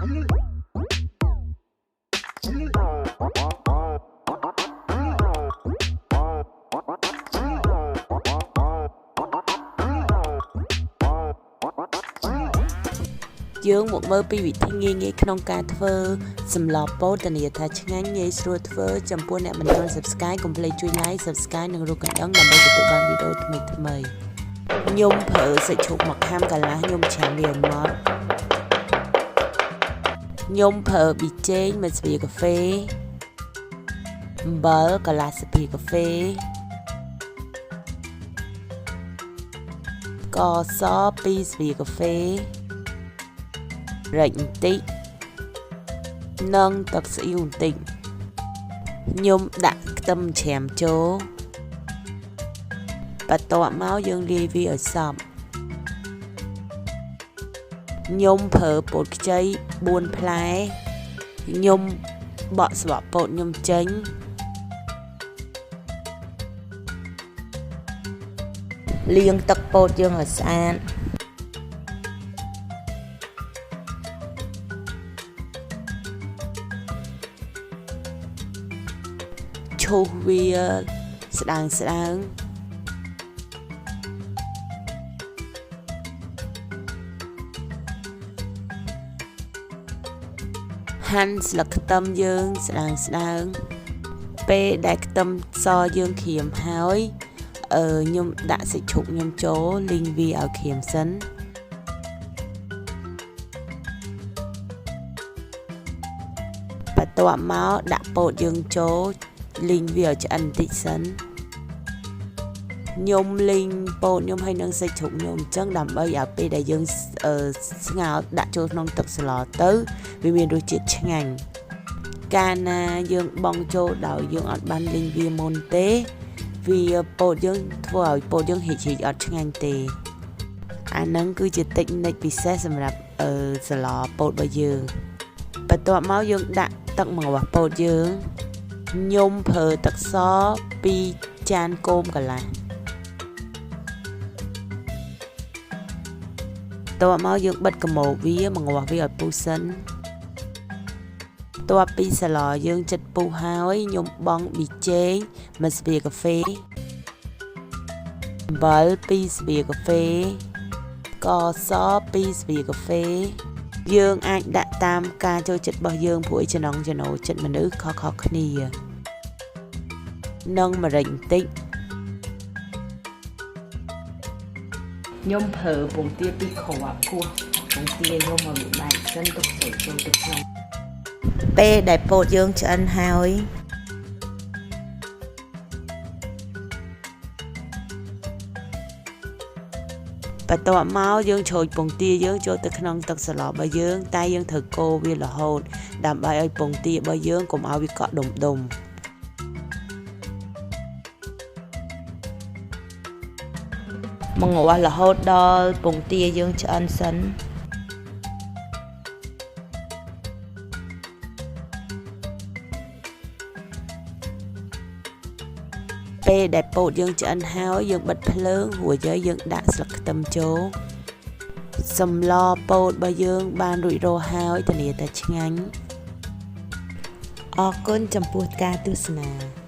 យើងមកមើលពីវិធីងាយៗក្នុងការធ្វើសម្លពោតធានាថាឆ្ងាញ់ងាយស្រួលធ្វើចំពោះអ្នកមិនទាន់ Subscribe កុំភ្លេចជួយ Like Subscribe និងរូបកណ្ដឹងដើម្បីទទួលបានវីដេអូថ្មីៗខ្ញុំប្រើសាច់ជ្រូកមកខាំកន្លះខ្ញុំច្រាំវាឲ្យម៉ត់ខ្ញុំប្រើប៊ីចេងមួយស្លាបកាហ្វេអំបិលកន្លះស្លាបកាហ្វេស្ករស2ស្លាបកាហ្វេរែកបន្តិចនិងទឹកស៊ីអ៊ីវបន្តិចខ្ញុំដាក់ខ្ទឹមច្រាំចូលបន្ទាប់មកយើងលាយវាឲ្យសព្វខ្ញុំប្រើពោតខ្ចី4ផ្លែខ្ញុំបកស្បកពោតខ្ញុំចេញលាងទឹកពោតយើងឲ្យស្អាតឈូសវាស្ដើងហាន់ស្លឹកខ្ទឹមយើងស្ដើងពេលដែលខ្ទឹមសយើងក្រៀមហើយខ្ញុំដាក់សាច់ជ្រូកខ្ញុំចូលលីងវាឲ្យក្រៀមសិនបន្ទាប់មកដាក់ពោតយើងចូលលីងវាឲ្យឆ្អិនបន្តិចសិនខ្ញុំលីងពោតខ្ញុំឲ្យនឹងសាច់ជ្រូកខ្ញុំអញ្ចឹងដើម្បីឲ្យពេលដែលយើងស្ងោរដាក់ចូលក្នុងទឹកស្លទៅវាមានរសជាតិឆ្ងាញ់កាលណាយើងបង់ចូលដោយយើងអត់បានលីងវាមុនទេវាពោតយើងធ្វើឲ្យពោតយើងហិចអត់ឆ្ងាញ់ទេអាហ្នឹងគឺជាតិចនិចពិសេសសម្រាប់ស្លពោតរបស់យើងបន្ទាប់មកយើងដាក់ទឹកមករបស់ពោតយើងខ្ញុំប្រើទឹកស2ចានគោមកន្លះតោះមកយើងបិទកម៉ូវាមកងាស់វាឲ្យពុះសិនតោះពីស្លយើងចិត្តពុះហើយខ្ញុំបង់ប៊ីចេង1ស្លាបកាហ្វេអំបិល2ស្លាបកាហ្វេស្ករស2ស្លាបកាហ្វេយើងអាចដាក់តាមការចូលចិត្តរបស់យើងព្រោះចំណង់ចំណូលចិត្តមនុស្សខុសៗគ្នានិងម្រេចបន្តិចខ្ញុំប្រើពងទា2គ្រាប់គោះពងទាខ្ញុំមកវាបែកសិនទុកចូលទៅក្នុងពេលដែលពោតយើងឆ្អិនហើយបន្ទាប់មកយើងច្រូចពងទាយើងចូលទៅក្នុងទឹកស្លរបស់យើងតែយើងត្រូវកូរវារហូតដើម្បីឲ្យពងទារបស់យើងកុំឲ្យវាកក់ដុំមកងាស់រហូតដល់ពងទាយើងឆ្អិនសិនពេលដែលពោតយើងឆ្អិនហើយយើងបិទភ្លើងរួចហើយយើងដាក់ស្លឹកខ្ទឹមចូលសម្លពោតរបស់យើងបានរួចរាល់ហើយធានាថាឆ្ងាញ់អរគុណចំពោះការទស្សនា